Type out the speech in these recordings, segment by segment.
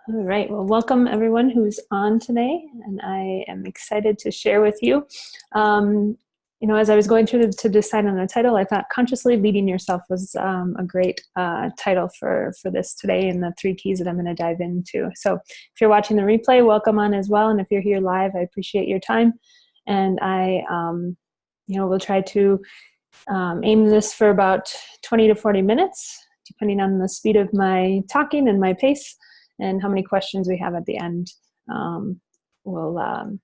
All right. Well, welcome everyone who's on today, and I am excited to share with you. As I was going through to decide on the title, I thought consciously leading yourself was a great title for this today, and the 3 keys that I'm going to dive into. So, if you're watching the replay, welcome on as well, and if you're here live, I appreciate your time, and I, will try to aim this for about 20 to 40 minutes, depending on the speed of my talking and my pace, and how many questions we have at the end. We'll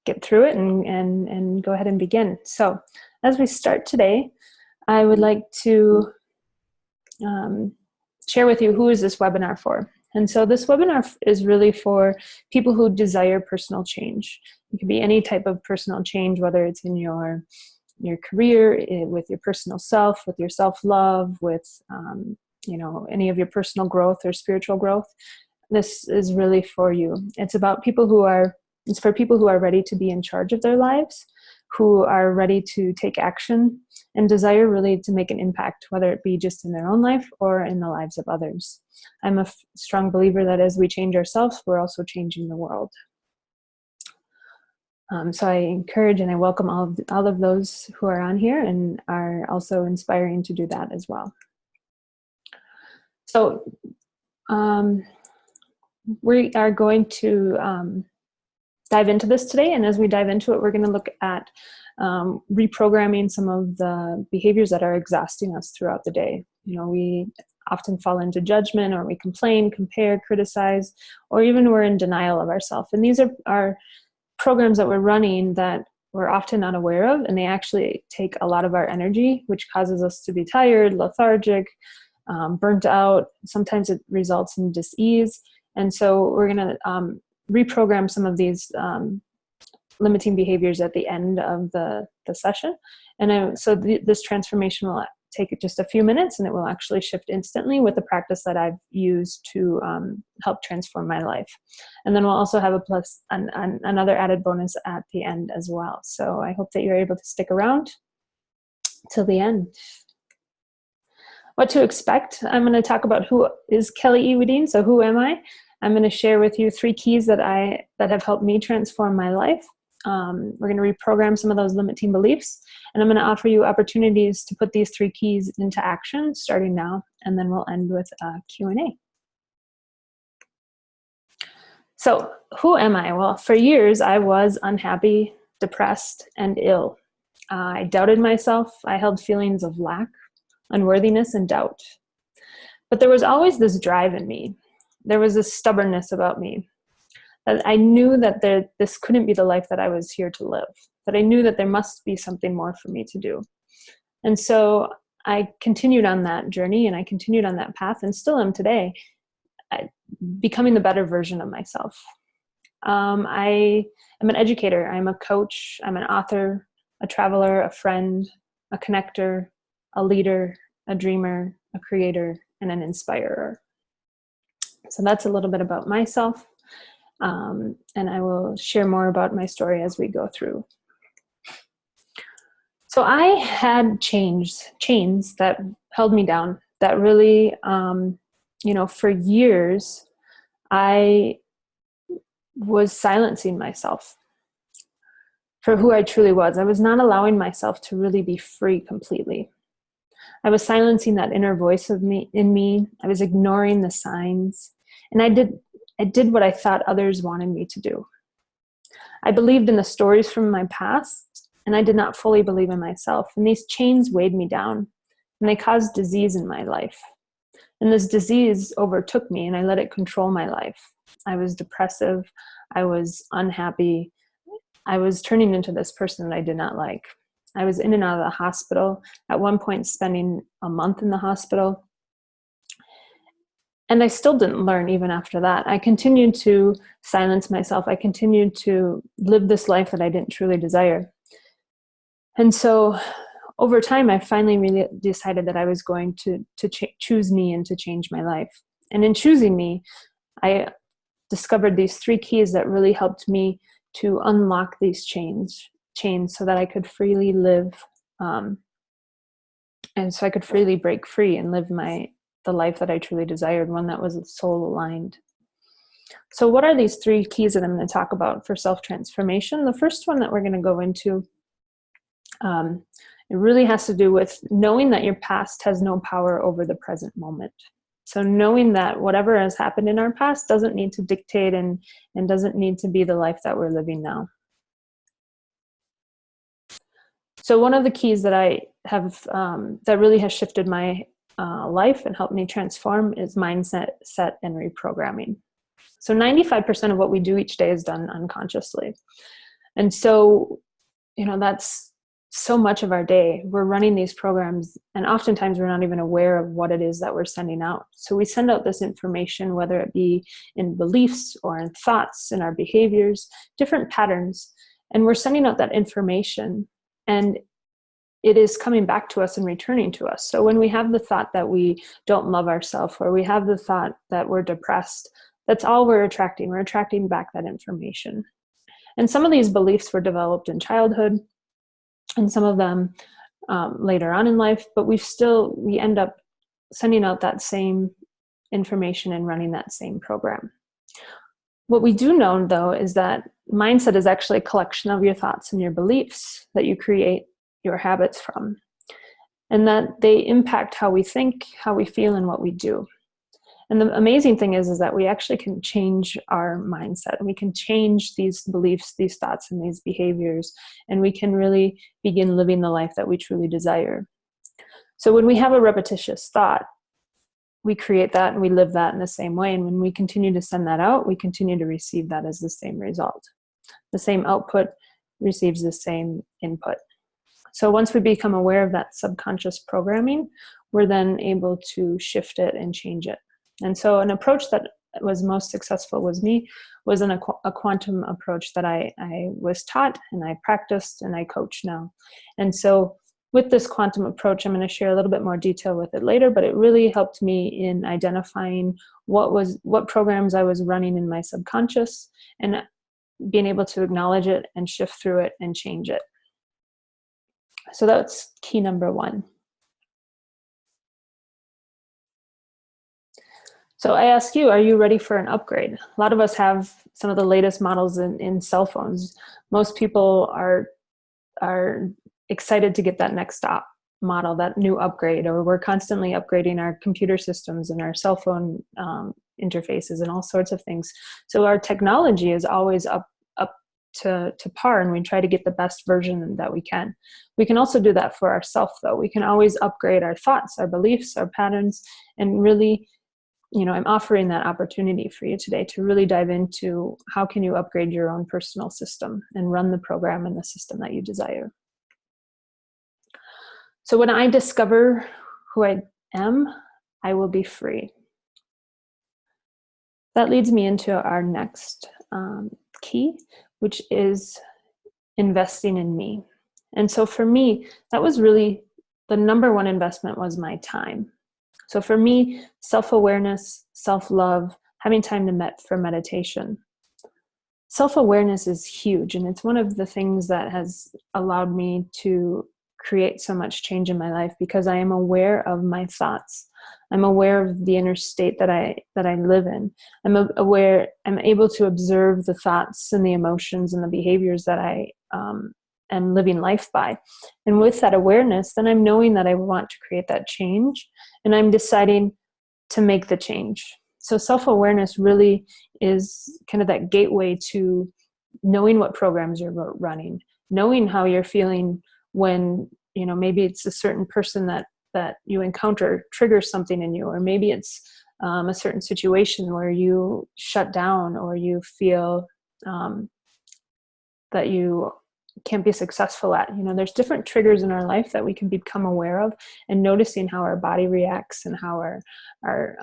get through it and go ahead and begin. So as we start today, I would like to share with you who is this webinar for. And so this webinar is really for people who desire personal change. It could be any type of personal change, whether it's in your career, with your personal self, with your self-love, with any of your personal growth or spiritual growth. This is really for you. It's for people who are ready to be in charge of their lives, who are ready to take action and desire really to make an impact, whether it be just in their own life or in the lives of others. I'm a strong believer that as we change ourselves, we're also changing the world. So I encourage and I welcome all of those who are on here and are also inspiring to do that as well. So we are going to dive into this today, and as we dive into it, we're going to look at reprogramming some of the behaviors that are exhausting us throughout the day. We often fall into judgment, or we complain, compare, criticize, or even we're in denial of ourselves. And these are programs that we're running that we're often not aware of, and they actually take a lot of our energy, which causes us to be tired, lethargic, burnt out. Sometimes it results in dis-ease. And so we're going to reprogram some of these limiting behaviors at the end of the session. And so this transformation will take just a few minutes, and it will actually shift instantly with the practice that I've used to help transform my life. And then we'll also have another added bonus at the end as well. So I hope that you're able to stick around till the end. What to expect? I'm going to talk about who is Kelly E Wedin. So who am I? I'm going to share with you 3 keys that have helped me transform my life. We're going to reprogram some of those limiting beliefs, and I'm going to offer you opportunities to put these 3 keys into action starting now, and then we'll end with a Q&A. So who am I? Well, for years I was unhappy, depressed, and ill. I doubted myself. I held feelings of lack, unworthiness, and doubt. But there was always this drive in me. There was this stubbornness about me. That I knew that this couldn't be the life that I was here to live, that I knew that there must be something more for me to do. And so I continued on that journey, and I continued on that path, and still am today, becoming the better version of myself. I am an educator. I'm a coach. I'm an author, a traveler, a friend, a connector, a leader, a dreamer, a creator, and an inspirer. So that's a little bit about myself. And I will share more about my story as we go through. So I had chains that held me down, that really, for years, I was silencing myself for who I truly was. I was not allowing myself to really be free completely. I was silencing that inner voice in me. I was ignoring the signs, and I did what I thought others wanted me to do. I believed in the stories from my past, and I did not fully believe in myself. And these chains weighed me down, and they caused disease in my life. And this disease overtook me, and I let it control my life. I was depressive. I was unhappy. I was turning into this person that I did not like. I was in and out of the hospital, at one point spending a month in the hospital. And I still didn't learn even after that. I continued to silence myself. I continued to live this life that I didn't truly desire. And so over time, I finally really decided that I was going to choose me and to change my life. And in choosing me, I discovered these 3 keys that really helped me to unlock these chains so that I could freely live, and so I could freely break free and live the life that I truly desired, one that was soul aligned. So what are these 3 keys that I'm going to talk about for self-transformation? The first one that we're going to go into, it really has to do with knowing that your past has no power over the present moment. So knowing that whatever has happened in our past doesn't need to dictate and doesn't need to be the life that we're living now. So one of the keys that I have, that really has shifted my life and helped me transform is mindset, set, and reprogramming. So 95% of what we do each day is done unconsciously. And so, that's so much of our day. We're running these programs, and oftentimes we're not even aware of what it is that we're sending out. So we send out this information, whether it be in beliefs or in thoughts, in our behaviors, different patterns, and we're sending out that information, and it is coming back to us and returning to us. So when we have the thought that we don't love ourselves, or we have the thought that we're depressed, that's all we're attracting. We're attracting back that information. And some of these beliefs were developed in childhood, and some of them later on in life, but we end up sending out that same information and running that same program. What we do know, though, is that mindset is actually a collection of your thoughts and your beliefs that you create your habits from, and that they impact how we think, how we feel, and what we do. And the amazing thing is that we actually can change our mindset. We can change these beliefs, these thoughts, and these behaviors, and we can really begin living the life that we truly desire. So when we have a repetitious thought, we create that and we live that in the same way. And when we continue to send that out, we continue to receive that as the same result. The same output receives the same input. So once we become aware of that subconscious programming, we're then able to shift it and change it. And so an approach that was most successful was a quantum approach that I was taught and I practiced and I coach now. And so with this quantum approach, I'm going to share a little bit more detail with it later, but it really helped me in identifying what programs I was running in my subconscious and being able to acknowledge it and shift through it and change it. So that's key number 1. So I ask you, are you ready for an upgrade? A lot of us have some of the latest models in cell phones. Most people are excited to get that next stop model, that new upgrade, or we're constantly upgrading our computer systems and our cell phone interfaces and all sorts of things. So our technology is always up to par, and we try to get the best version that we can. We can also do that for ourselves, though. We can always upgrade our thoughts, our beliefs, our patterns, and really, I'm offering that opportunity for you today to really dive into how can you upgrade your own personal system and run the program and the system that you desire. So when I discover who I am, I will be free. That leads me into our next key, which is investing in me. And so for me, that was really the number 1 investment was my time. So for me, self-awareness, self-love, having time for meditation. Self-awareness is huge, and it's one of the things that has allowed me to create so much change in my life, because I am aware of my thoughts. I'm aware of the inner state that I live in. I'm able to observe the thoughts and the emotions and the behaviors that I am living life by. And with that awareness, then I'm knowing that I want to create that change, and I'm deciding to make the change. So self-awareness really is kind of that gateway to knowing what programs you're running, knowing how you're feeling when, maybe it's a certain person that you encounter triggers something in you, or maybe it's a certain situation where you shut down, or you feel that you can't be successful at. There's different triggers in our life that we can become aware of, and noticing how our body reacts and how our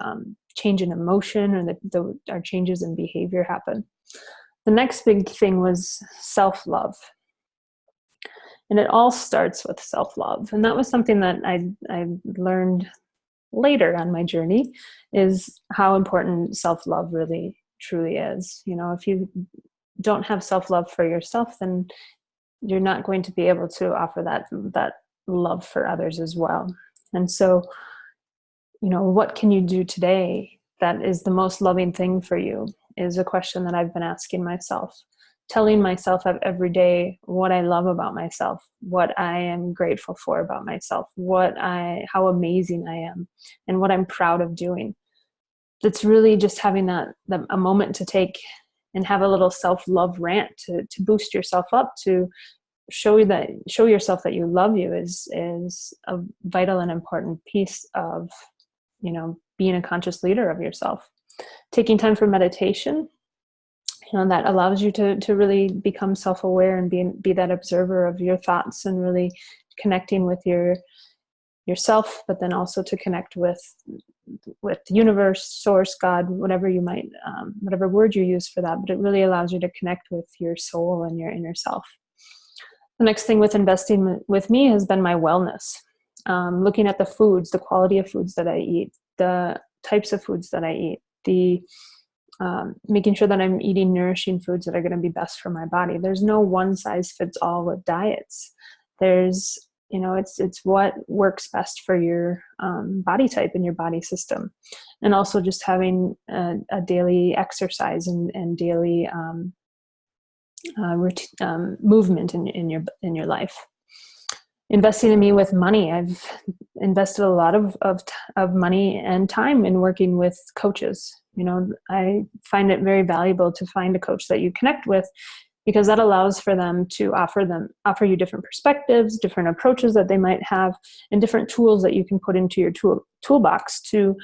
change in emotion or our changes in behavior happen. The next big thing was self-love. And it all starts with self-love. And that was something that I learned later on my journey, is how important self-love really truly is. If you don't have self-love for yourself, then you're not going to be able to offer that love for others as well. And so, what can you do today that is the most loving thing for you? is a question that I've been asking myself, telling myself every day what I love about myself, what I am grateful for about myself, how amazing I am, and what I'm proud of doing. That's really just having a moment to take and have a little self-love rant to boost yourself up, to show yourself that you love you is a vital and important piece of, being a conscious leader of yourself. Taking time for meditation, that allows you to really become self-aware and be that observer of your thoughts, and really connecting with yourself, but then also to connect with the universe, source, God, whatever you might, whatever word you use for that, but it really allows you to connect with your soul and your inner self. The next thing with investing with me has been my wellness. Looking at the foods, the quality of foods that I eat, the types of foods that I eat, making sure that I'm eating nourishing foods that are going to be best for my body. There's no one size fits all with diets. There's, it's what works best for your body type and your body system. And also just having a daily exercise and daily movement in your life. Investing in me with money. I've invested a lot of money and time in working with coaches. I find it very valuable to find a coach that you connect with, because that allows for them to offer you different perspectives, different approaches that they might have, and different tools that you can put into your toolbox to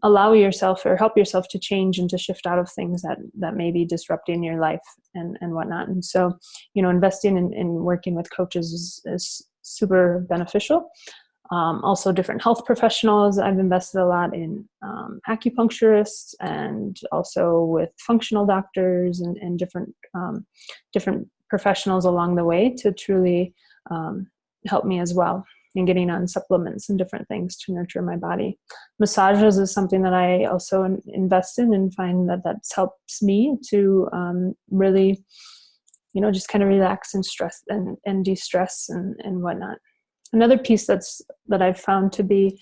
allow yourself or help yourself to change and to shift out of things that may be disrupting your life and whatnot. And so, investing in working with coaches is super beneficial. Also different health professionals. I've invested a lot in acupuncturists, and also with functional doctors and different professionals along the way to truly help me as well, and getting on supplements and different things to nurture my body. Massages is something that I also invest in, and find that helps me to really, just kind of relax and stress and de-stress and whatnot. Another piece that I've found to be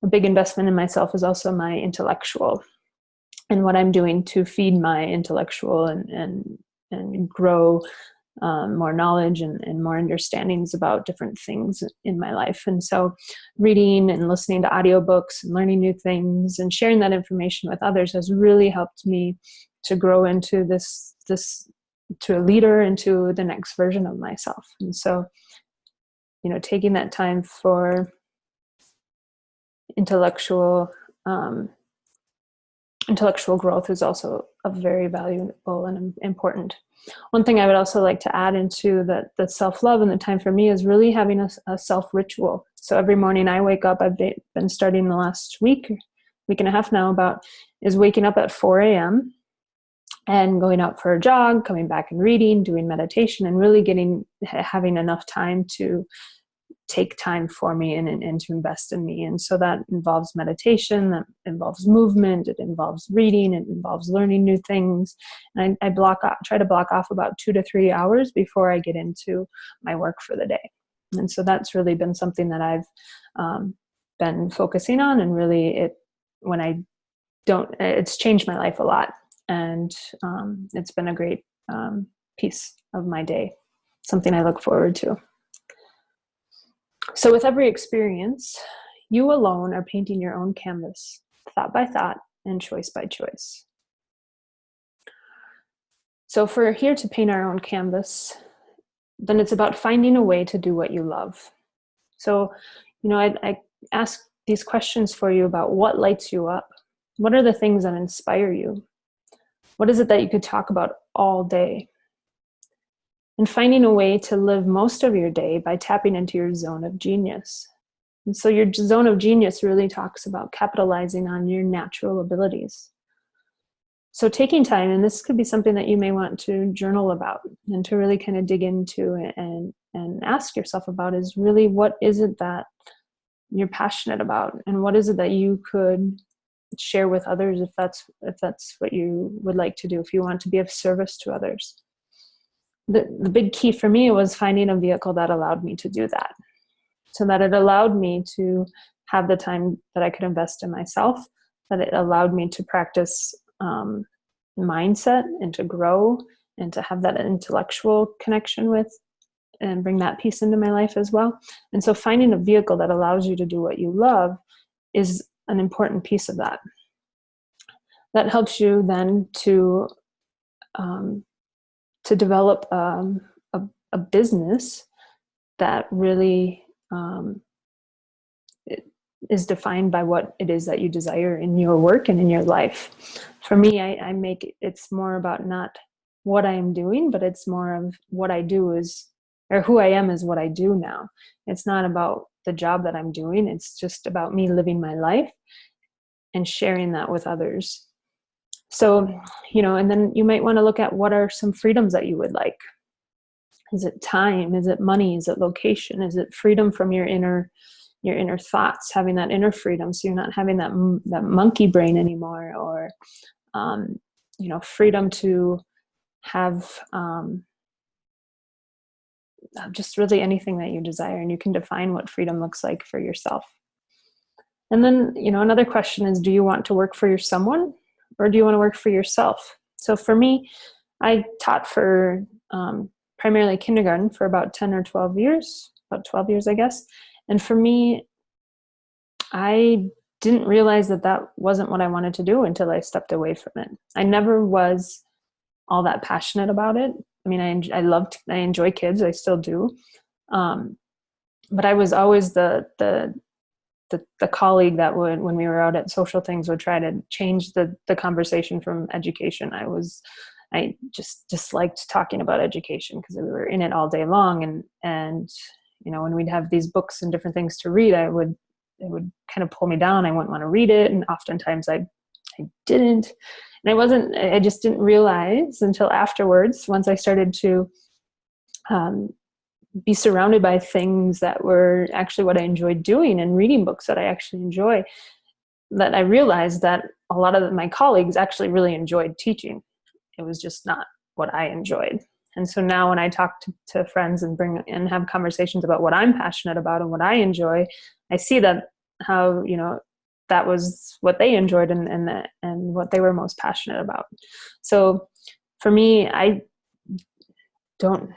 a big investment in myself is also my intellectual, and what I'm doing to feed my intellectual and grow more knowledge and more understandings about different things in my life. And so reading and listening to audiobooks and learning new things and sharing that information with others has really helped me to grow into this to a leader, into the next version of myself. And so, taking that time for intellectual growth is also a very valuable and important. One thing I would also like to add into the self-love and the time for me is really having a self-ritual. So every morning I wake up, I've been starting the last week and a half now is waking up at 4 a.m. and going out for a jog, coming back and reading, doing meditation, and really having enough time to take time for me and to invest in me. And so that involves meditation, that involves movement, it involves reading, it involves learning new things. And I try to block off about 2 to 3 hours before I get into my work for the day. And so that's really been something that I've been focusing on, and really it's changed my life a lot. And it's been a great piece of my day, something I look forward to. So with every experience, you alone are painting your own canvas, thought by thought and choice by choice. So if we're here to paint our own canvas, then it's about finding a way to do what you love. So, I ask these questions for you about what lights you up. What are the things that inspire you? What is it that you could talk about all day? And finding a way to live most of your day by tapping into your zone of genius. And so your zone of genius really talks about capitalizing on your natural abilities. So taking time, and this could be something that you may want to journal about and to really kind of dig into and ask yourself about, is really what is it that you're passionate about, and what is it that you could share with others if that's what you would like to do, if you want to be of service to others. The big key for me was finding a vehicle that allowed me to do that, so that it allowed me to have the time that I could invest in myself, that it allowed me to practice mindset and to grow and to have that intellectual connection with and bring that piece into my life as well. And so finding a vehicle that allows you to do what you love is an important piece of that. That helps you then to develop a business that really is defined by what it is that you desire in your work and in your life. For me, I make it's more about not what I am doing, but it's more of what I do is, or who I am is what I do now. It's not about the job that I'm doing. It's just about me living my life and sharing that with others. So, and then you might want to look at what are some freedoms that you would like. Is it time? Is it money? Is it location? Is it freedom from your inner thoughts, having that inner freedom, so you're not having that monkey brain anymore, or freedom to have just really anything that you desire, and you can define what freedom looks like for yourself. And then another question is, do you want to work for someone, or do you want to work for yourself? So for me, I taught for primarily kindergarten for about 10 or 12 years, about 12 years, I guess. And for me, I didn't realize that wasn't what I wanted to do until I stepped away from it. I never was all that passionate about it. I mean, I enjoy kids, I still do. But I was always the colleague that would, when we were out at social things, would try to change the conversation from education. I just disliked talking about education because we were in it all day long. And when we'd have these books and different things to read, it would kind of pull me down. I wouldn't want to read it. And oftentimes I didn't. And I just didn't realize until afterwards, once I started to be surrounded by things that were actually what I enjoyed doing and reading books that I actually enjoy, that I realized that a lot of my colleagues actually really enjoyed teaching. It was just not what I enjoyed. And so now when I talk to friends and have conversations about what I'm passionate about and what I enjoy, I see that how, that was what they enjoyed and what they were most passionate about. So for me, I don't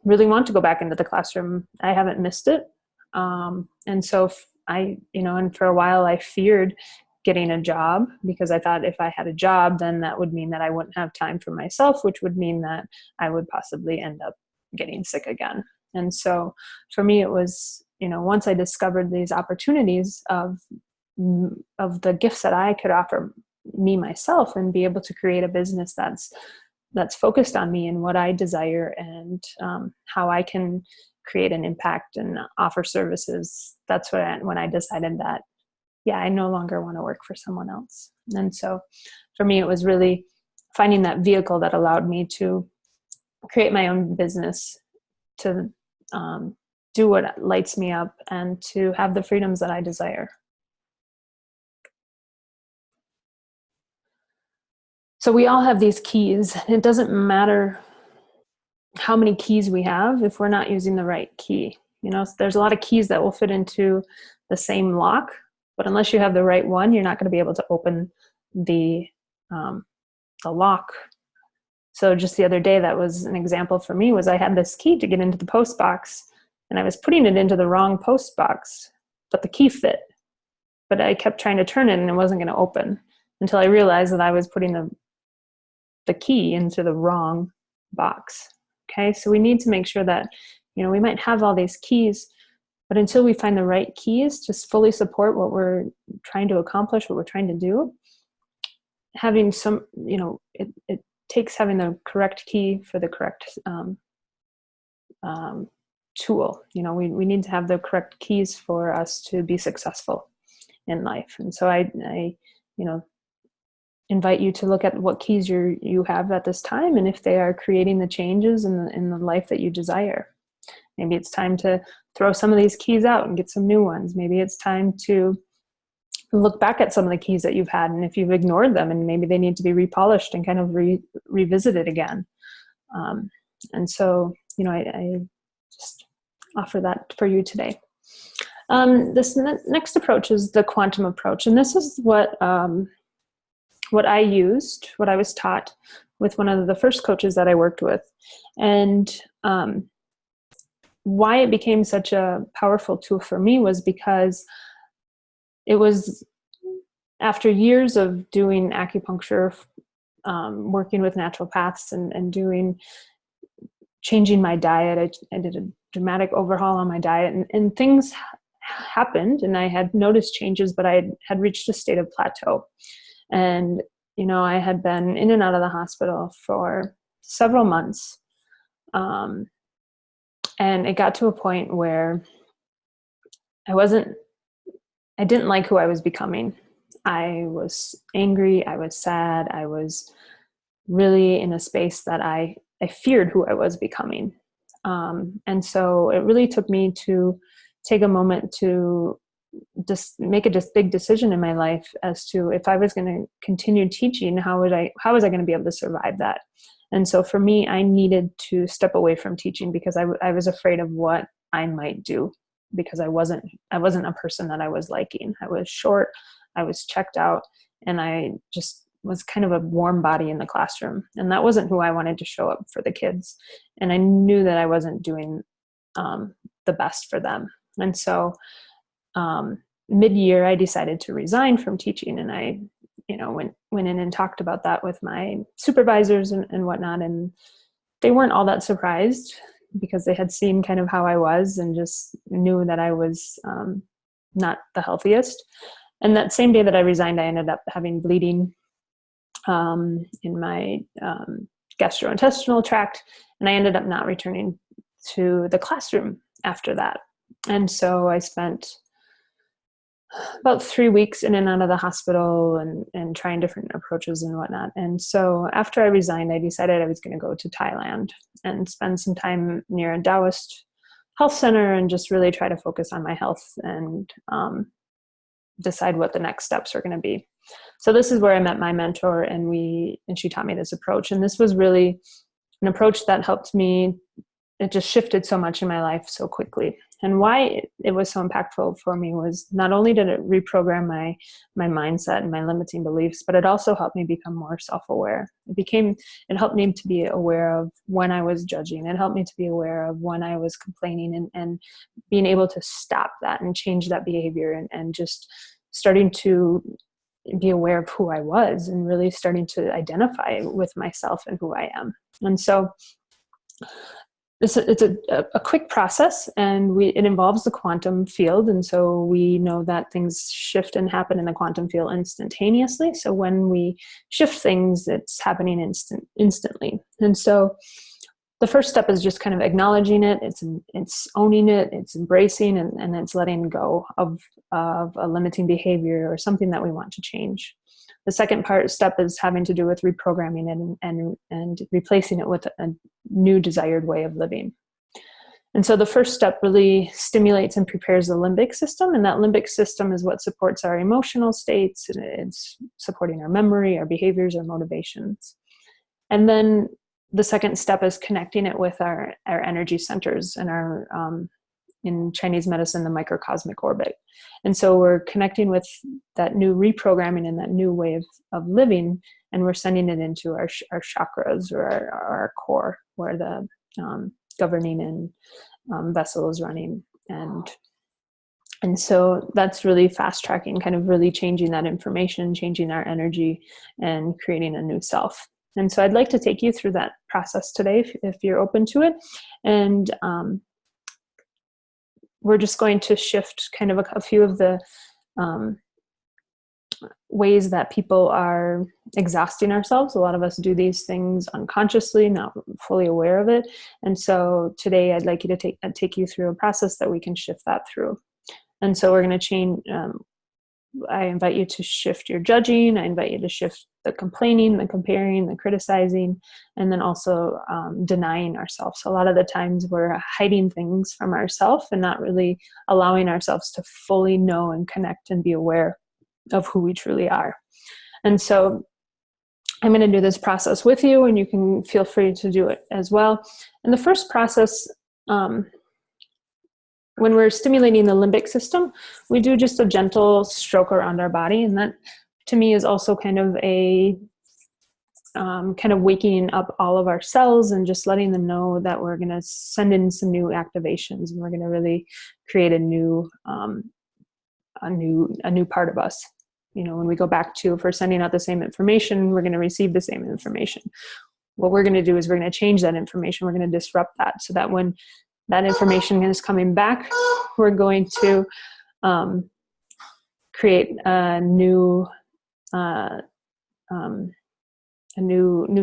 really want to go back into the classroom. I haven't missed it. And so and for a while I feared getting a job, because I thought if I had a job, then that would mean that I wouldn't have time for myself, which would mean that I would possibly end up getting sick again. And so for me, it was, once I discovered these opportunities of the gifts that I could offer me myself and be able to create a business that's focused on me and what I desire and how I can create an impact and offer services. That's when I decided that, I no longer want to work for someone else. And so for me, it was really finding that vehicle that allowed me to create my own business, to do what lights me up, and to have the freedoms that I desire. So we all have these keys. It doesn't matter how many keys we have if we're not using the right key. There's a lot of keys that will fit into the same lock, but unless you have the right one, you're not going to be able to open the lock. So just the other day, that was an example for me, was I had this key to get into the post box, and I was putting it into the wrong post box, but the key fit. But I kept trying to turn it and it wasn't going to open until I realized that I was putting the key into the wrong box. Okay, so we need to make sure that, we might have all these keys, but until we find the right keys to fully support what we're trying to accomplish, what we're trying to do, having some, it takes having the correct key for the correct tool. We need to have the correct keys for us to be successful in life. And so I invite you to look at what keys you have at this time, and if they are creating the changes in the life that you desire. Maybe it's time to throw some of these keys out and get some new ones. Maybe it's time to look back at some of the keys that you've had, and if you've ignored them, and maybe they need to be repolished and kind of revisited again. And so, I just offer that for you today. This next approach is the quantum approach, and this is what what I used, what I was taught with one of the first coaches that I worked with. And why it became such a powerful tool for me was because it was after years of doing acupuncture, working with naturopaths and changing my diet. I did a dramatic overhaul on my diet, and things happened, and I had noticed changes, but I had reached a state of plateau. And, I had been in and out of the hospital for several months. And it got to a point where I didn't like who I was becoming. I was angry. I was sad. I was really in a space that I feared who I was becoming. And so it really took me to take a moment to just make a big decision in my life as to if I was going to continue teaching, how was I going to be able to survive that? And so for me, I needed to step away from teaching because I was afraid of what I might do, because I wasn't a person that I was liking. I was short, I was checked out, and I just was kind of a warm body in the classroom. And that wasn't who I wanted to show up for the kids. And I knew that I wasn't doing the best for them. And so mid-year, I decided to resign from teaching, and I, went in and talked about that with my supervisors and whatnot. And they weren't all that surprised because they had seen kind of how I was and just knew that I was not the healthiest. And that same day that I resigned, I ended up having bleeding in my gastrointestinal tract, and I ended up not returning to the classroom after that. And so I spent about 3 weeks in and out of the hospital and trying different approaches and whatnot. And so after I resigned, I decided I was going to go to Thailand and spend some time near a Taoist health center and just really try to focus on my health and decide what the next steps are going to be. So this is where I met my mentor, and she taught me this approach. And this was really an approach that helped me. It just shifted so much in my life so quickly. And why it was so impactful for me was not only did it reprogram my mindset and my limiting beliefs, but it also helped me become more self-aware. It helped me to be aware of when I was judging. It helped me to be aware of when I was complaining, and being able to stop that and change that behavior, and just starting to be aware of who I was and really starting to identify with myself and who I am. And so it's a quick process, and it involves the quantum field. And so we know that things shift and happen in the quantum field instantaneously. So when we shift things, it's happening instantly. And so the first step is just kind of acknowledging it. It's owning it. It's embracing, and it's letting go of a limiting behavior or something that we want to change. The second step is having to do with reprogramming it and replacing it with a new desired way of living. And so the first step really stimulates and prepares the limbic system. And that limbic system is what supports our emotional states. It's supporting our memory, our behaviors, our motivations. And then the second step is connecting it with our energy centers and our, in Chinese medicine, the microcosmic orbit. And so we're connecting with that new reprogramming and that new way of living, and we're sending it into our chakras, or our core, where the governing and vessel is running. And so that's really fast tracking, kind of really changing that information, changing our energy, and creating a new self. And so I'd like to take you through that process today, if you're open to it. And we're just going to shift kind of a few of the ways that people are exhausting ourselves. A lot of us do these things unconsciously, not fully aware of it. And so today I'd like you to take you through a process that we can shift that through. And so we're going to change. I invite you to shift your judging. I invite you to shift the complaining, the comparing, the criticizing, and then also denying ourselves. So a lot of the times we're hiding things from ourselves and not really allowing ourselves to fully know and connect and be aware of who we truly are. And so I'm going to do this process with you, and you can feel free to do it as well. And the first process, when we're stimulating the limbic system, we do just a gentle stroke around our body, and that to me is also kind of a kind of waking up all of our cells and just letting them know that we're going to send in some new activations, and we're going to really create a new part of us. You know, when we go back to, if we're sending out the same information, we're going to receive the same information. What we're going to do is we're going to change that information. We're going to disrupt that, so that when that information is coming back, we're going to create a new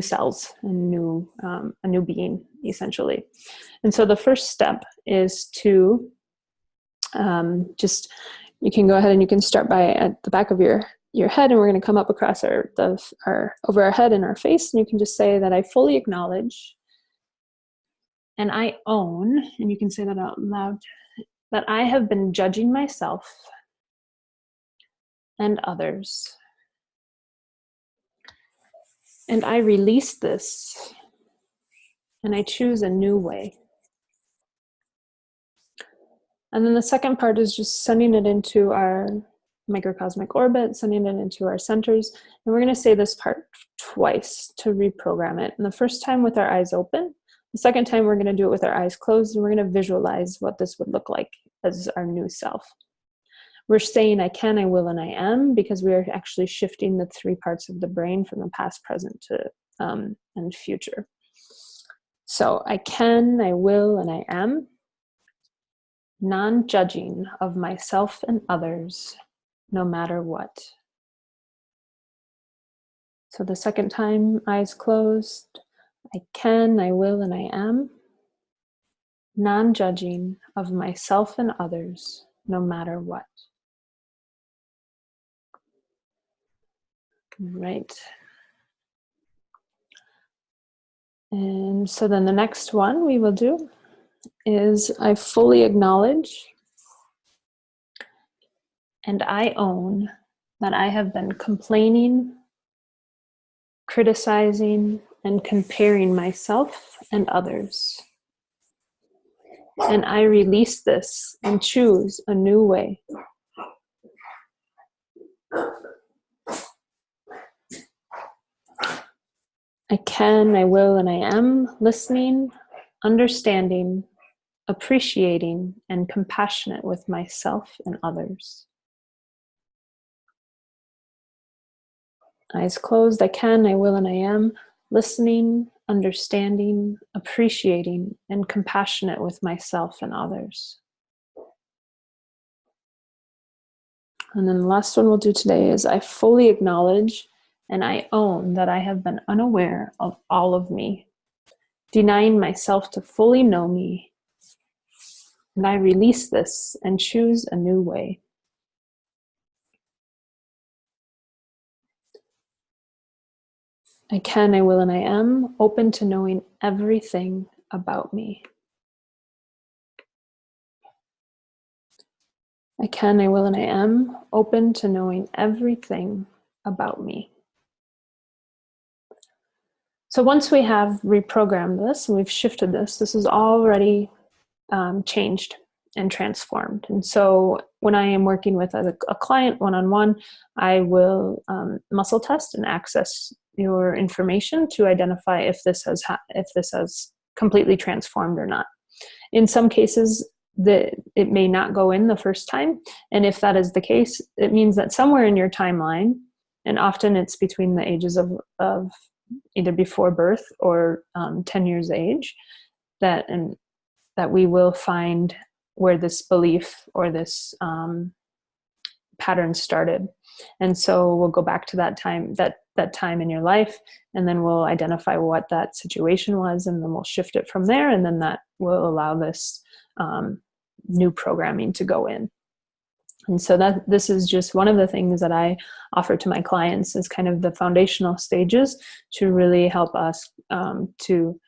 cells, and a new being, essentially. And so the first step is to you can go ahead and you can start by at the back of your head, and we're going to come up across over our head and our face, and you can just say that I fully acknowledge and I own, and you can say that out loud, that I have been judging myself and others. And I release this, and I choose a new way. And then the second part is just sending it into our microcosmic orbit, sending it into our centers. And we're going to say this part twice to reprogram it. And the first time with our eyes open. The second time we're going to do it with our eyes closed, and we're going to visualize what this would look like as our new self. We're saying I can, I will, and I am, because we are actually shifting the three parts of the brain from the past, present to and future. So I can, I will, and I am, non-judging of myself and others, no matter what. So the second time, eyes closed, I can, I will, and I am, non-judging of myself and others, no matter what. Right. And so then the next one we will do is I fully acknowledge and I own that I have been complaining, criticizing, and comparing myself and others. And I release this and choose a new way. I can, I will, and I am listening, understanding, appreciating, and compassionate with myself and others. Eyes closed, I can, I will, and I am listening, understanding, appreciating, and compassionate with myself and others. And then the last one we'll do today is I fully acknowledge and I own that I have been unaware of all of me, denying myself to fully know me. And I release this and choose a new way. I can, I will, and I am open to knowing everything about me. I can, I will, and I am open to knowing everything about me. So once we have reprogrammed this and we've shifted this, this is already changed and transformed. And so when I am working with a client one-on-one, I will muscle test and access your information to identify if this has completely transformed or not. In some cases, it may not go in the first time. And if that is the case, it means that somewhere in your timeline, and often it's between the ages of either before birth or 10 years age, that we will find where this belief or this pattern started. And so we'll go back to that time, that time in your life, and then we'll identify what that situation was, and then we'll shift it from there, and then that will allow this new programming to go in. And so this is just one of the things that I offer to my clients as kind of the foundational stages to really help us to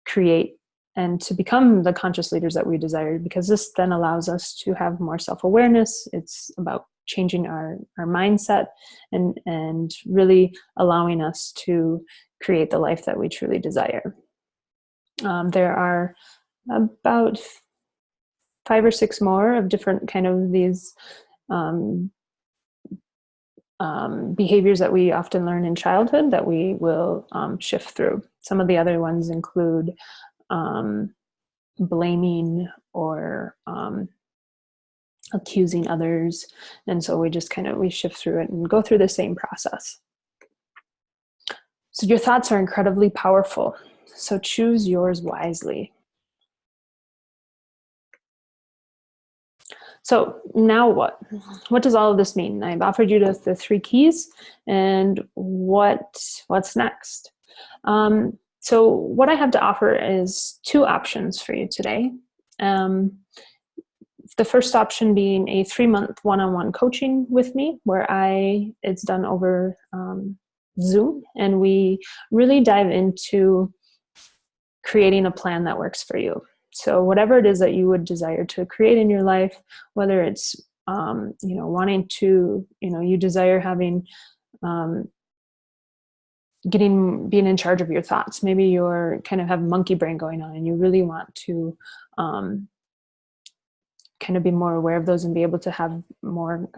create and to become the conscious leaders that we desire, because this then allows us to have more self-awareness. It's about changing our mindset and really allowing us to create the life that we truly desire. There are about 5 or 6 more of different kind of these behaviors that we often learn in childhood that we will shift through. Some of the other ones include blaming or accusing others. And so we just we shift through it and go through the same process. So your thoughts are incredibly powerful. So choose yours wisely. So now what? What does all of this mean? I've offered you the 3 keys, and what's next? So what I have to offer is 2 options for you today. The first option being a 3-month one-on-one coaching with me, where it's done over Zoom, and we really dive into creating a plan that works for you. So whatever it is that you would desire to create in your life, whether it's wanting to, you desire having being in charge of your thoughts. Maybe you're kind of have monkey brain going on and you really want to kind of be more aware of those and be able to have more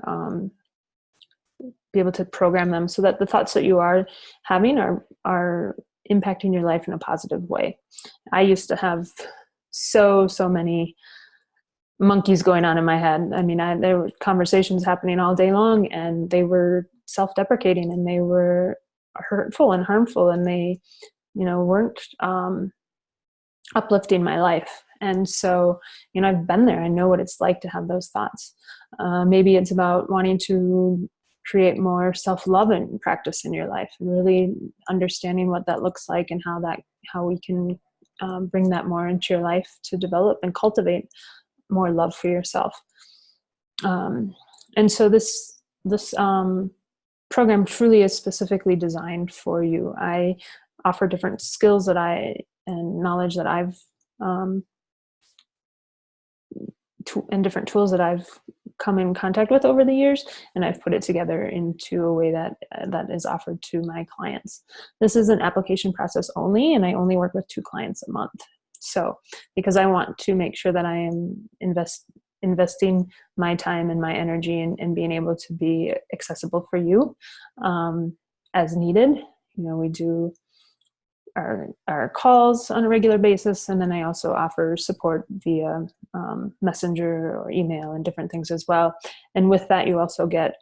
be able to program them so that the thoughts that you are having are impacting your life in a positive way. I used to have so many monkeys going on in my head. I mean, there were conversations happening all day long, and they were self-deprecating, and they were hurtful and harmful, and they, weren't uplifting my life. And so, I've been there. I know what it's like to have those thoughts. Maybe it's about wanting to create more self-love and practice in your life, and really understanding what that looks like and how we can bring that more into your life to develop and cultivate more love for yourself. And so this program truly is specifically designed for you. I offer different skills and knowledge that I've and different tools that I've come in contact with over the years, and I've put it together into a way that is offered to my clients. This is an application process only, and I only work with 2 clients a month. So because I want to make sure that I am investing my time and my energy and being able to be accessible for you as needed. We do our calls on a regular basis, and then I also offer support via messenger or email and different things as well. And with that, you also get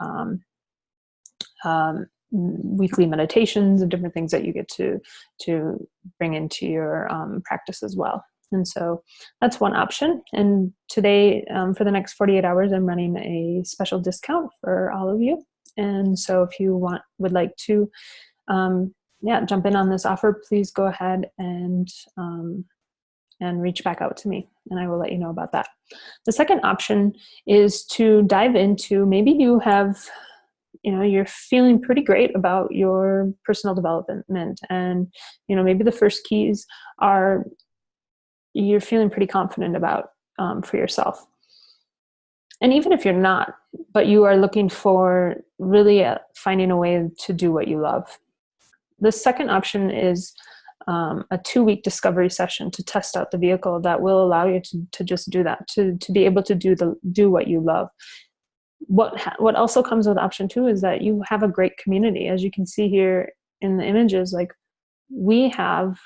weekly meditations and different things that you get to bring into your practice as well. And so that's one option. And today, for the next 48 hours, I'm running a special discount for all of you. And so if you would like to jump in on this offer, please go ahead and reach back out to me, and I will let you know about that. The second option is to dive into, maybe you have, you're feeling pretty great about your personal development, and, maybe the first keys are you're feeling pretty confident about for yourself. And even if you're not, but you are looking for really finding a way to do what you love. The second option is a 2-week discovery session to test out the vehicle that will allow you to just do that, to be able to do what you love. What also comes with option 2 is that you have a great community. As you can see here in the images, like, we have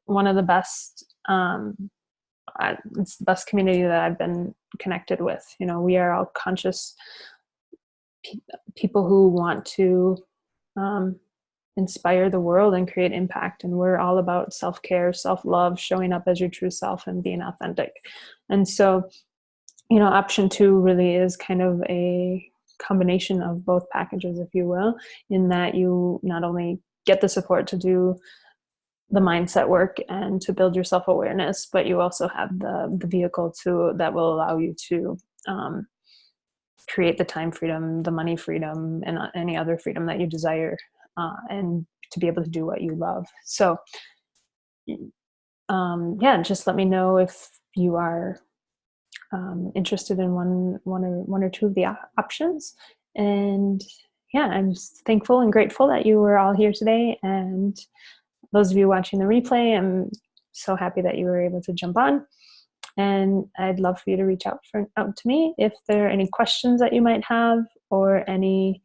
one of the best, it's the best community that I've been connected with. We are all conscious people who want to inspire the world and create impact. And we're all about self-care, self-love, showing up as your true self and being authentic. And so, option 2 really is kind of a combination of both packages, if you will, in that you not only get the support to do the mindset work and to build your self-awareness, but you also have the vehicle that will allow you to create the time freedom, the money freedom, and any other freedom that you desire, and to be able to do what you love. So just let me know if you are interested in one or 2 of the options. And I'm just thankful and grateful that you were all here today. And those of you watching the replay, I'm so happy that you were able to jump on. And I'd love for you to reach out to me if there are any questions that you might have, or any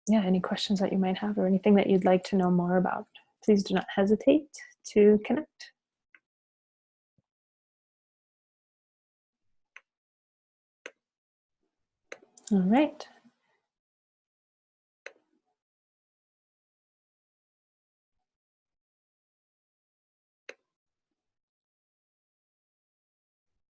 Yeah, any questions that you might have or anything that you'd like to know more about, please do not hesitate to connect. All right.